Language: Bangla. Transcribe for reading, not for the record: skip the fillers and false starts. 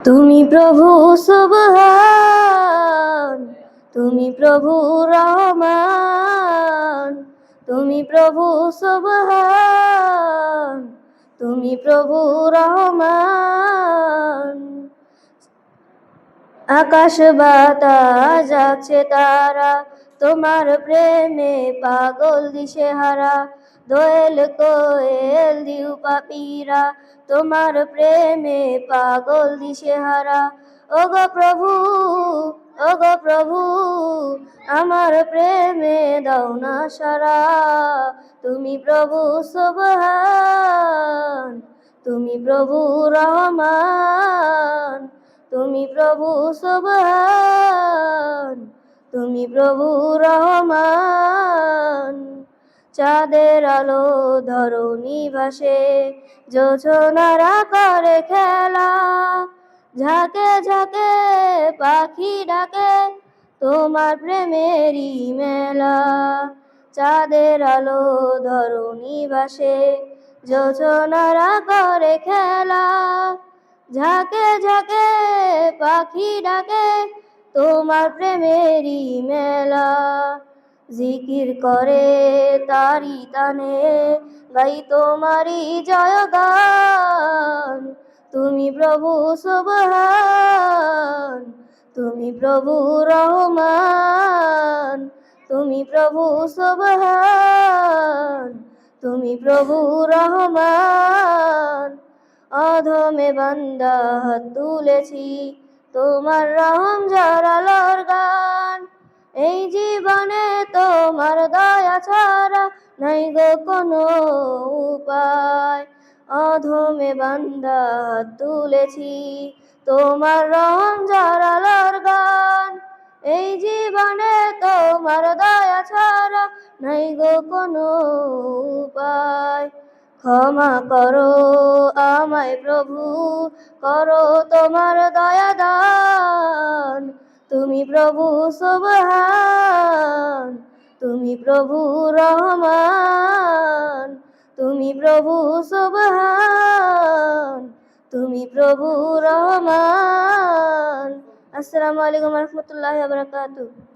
তুমি প্রভু সুবহান, তুমি প্রভু রহমান, তুমি প্রভু সুবহান, তুমি প্রভু রহমান। আকাশ বাতাস যাচ্ছে তারা, তোমার প্রেমে পাগল দিশেহারা। দোয়েল কোয়েল দিউ পাপীরা, তোমার প্রেমে পাগল দিশেহারা। ওগো প্রভু, ওগো প্রভু, আমার প্রেমে দাও না সারা। তুমি প্রভু সুবহান, তুমি প্রভু রহমান, তুমি প্রভু সুবহান, তুমি প্রভু রহমান। চাঁদের আলো ধরণী ভাসে, যোছনারা করে খেলা। ঝাঁকে ঝাঁকে পাখি ডাকে, তোমার প্রেমেরই মেলা। চাঁদের আলো ধরণী ভাসে, যোছনারা করে খেলা। ঝাঁকে ঝাঁকে পাখি ডাকে, তোমার প্রেমেরই মেলা। জিকির করে তারি তানে, গাই তোমারই জয়গান। তুমি প্রভু সুবহান, তুমি প্রভু রহমান, তুমি প্রভু সুবহান, তুমি প্রভু রহমান। অধমে বান্দা হাত তুলেছি, তোমার রহম ঝরালোর গান। এই জীবনে তোমার দয়া ছাড়া নাই গো কোনো উপায়। অধমে বান্দা হাত তুলেছি, তোমার রহম ঝরালোর গান। এই জীবনে তোমার দয়া ছাড়া নাই গো কোনো উপায়। ক্ষমা করো আমায় প্রভু, করো তোমার দয়া দান। তুমি প্রভু সুবহান, তুমি প্রভু রহমান, তুমি প্রভু সুবহান, তুমি প্রভু রহমান। আসসালামু আলাইকুম ওয়া রাহমাতুল্লাহি ওয়া বারাকাতুহু।